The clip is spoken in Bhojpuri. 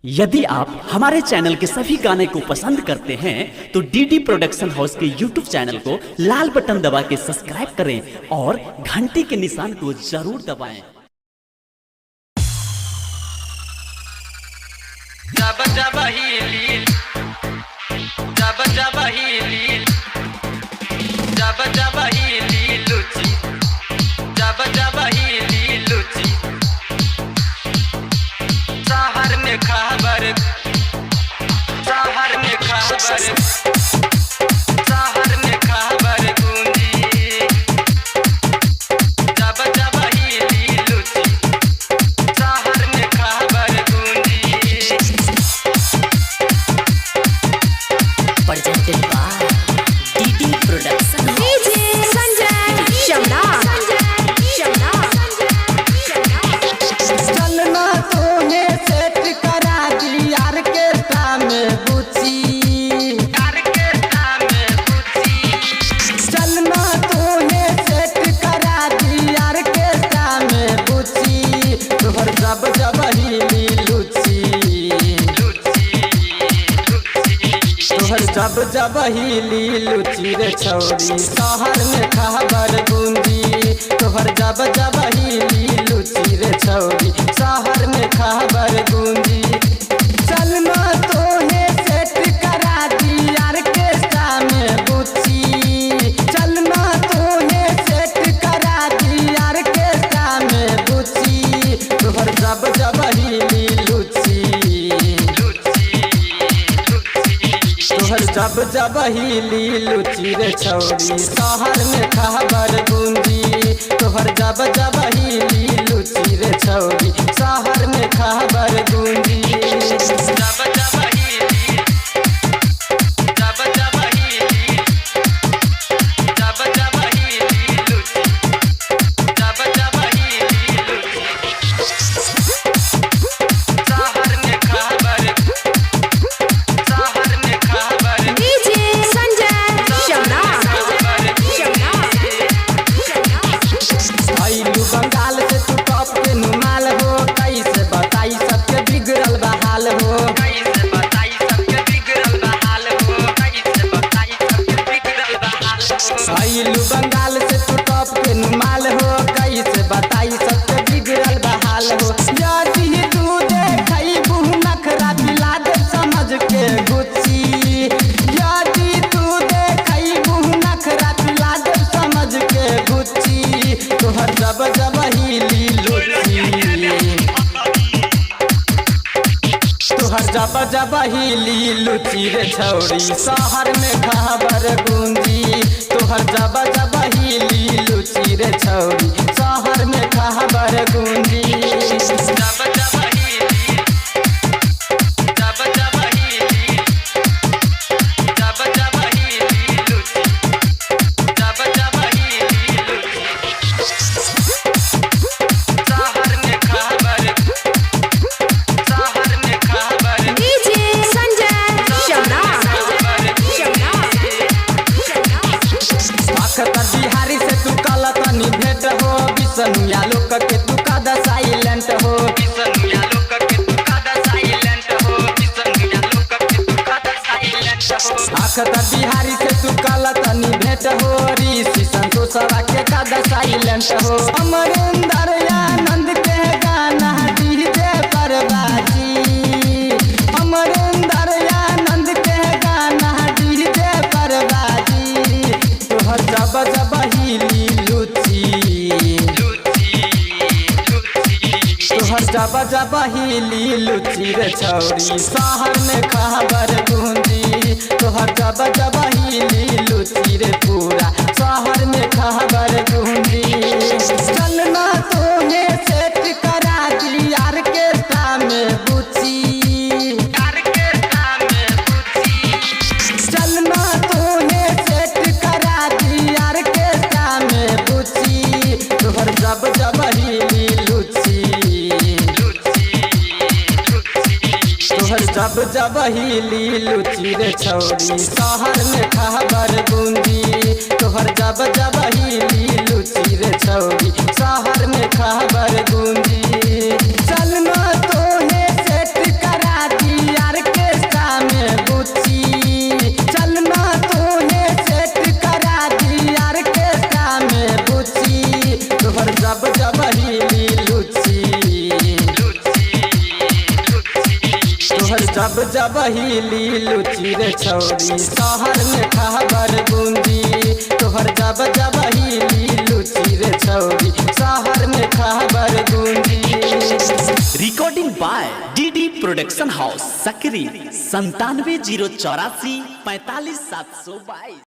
यदि आप हमारे चैनल के सभी गाने को पसंद करते हैं तो डीडी प्रोडक्शन हाउस के यूट्यूब चैनल को लाल बटन दबा के सब्सक्राइब करें और घंटी के निशान को जरूर दबाएं। जब जब हिली जब जब हिली जब जब हिली लुची जब जब हिली लुची शहर में खबर शहर में खबर शहर में खबर गूंजी जब जब हिली लुची शहर में खबर गूंजी presented by DD Production House। Sanjay शमना चलना तूने सेट करा दी यार के में बुची करके सामने पूछी चलना तूने सेट करा दी यार के में बुची तोहर जब जब हिली लुची तोहर जब जब हिली लुची रे छौरी शहर में खबर गूंजी तोहर जब जब हिली लुची रे छौरी शहर में खबर गूंजी चलना तोने सेट करा दी यार के में बुची चलना तोने सेट करा दी यार के में बुची तोहर जब जब हिली लुची तोहर जब जब हिली लुची रे छौरी शहर में खबर गूंजी तोहर जब जब हिली लुची रे छौरी शहर में खबर गूंजी जब जब हिली जब जब हिली जब जब हिली लुची जब जब हिली लुची शहर में खबर शहर में खबर डीजे संजय शमना आइलू बंगाल से तू टॉप के नुमाल हो कैसे बताई सबके बिगड़ल बहाल हो कैसे बताई सबके बिगड़ल बहाल हो कैसे बताई सबके बिगड़ल बहाल हो आइलू बंगाल से तू टॉप के नुमाल हो कैसे बताई सबके बिगड़ल बहाल हो यदि तू देखई बुह नखरा दिला दे समझ के गुच्ची यदि तू देखई बुह नखरा दिला दे समझ के गुच्ची तोहर जब जब हिली लुची तोहर जब जब हिली लुची रे छौरी शहर में खबर गूंजी तोहर जब जब हिली लुची रे छौरी शहर में खबर गूंजी जब जब हिली जब जब हिली जब जब हिली लुची जब जब हिली लुची शहर में खबर शहर में खबर डीजे संजय शमना अखतर बिहारी से तू कल तनी भेंट हो बिसनुया लोक के तू कद साइलेंट हो किसनुया लोक के तू कादा साइलेंट हो किसनुया लोक के तू कादा साइलेंट हो अखतर बिहारी से तू कल तनी भेंट हो ऋषि संतोषरा के कद साइलेंट हो अमरिंदर आनंद के गाना डीजे पर बाजी अमरिंदर आनंद के गाना डीजे पर बाजी तोहर जब जब हिली लुची तोहर जब जब हिली लुची रे छौरी शहर में खबर गूंजी तोहर जब जब हिली लुची रे पूरा शहर में खबर गूंजी चलना तोने सेट करा दी यार के में बुची करके सामने पूछी चलना तोने सेट करा दी यार के में बुची तोहर जब जब हिली लुची तोहर जब जब हिली लुची रे छौरी शहर में खबर गूंजी तोहर जब जब हिली लुची रे छौरी शहर में खबर गूंजी चलना तोने सेट करा दी जब जब हिली लुची रे छौरी शहर में खबर बूंदी तोहर जब जब हिली लुची रे छौरी शहर में खबर बूंदी। Recording by DD production house Sakri 97 084 45 722।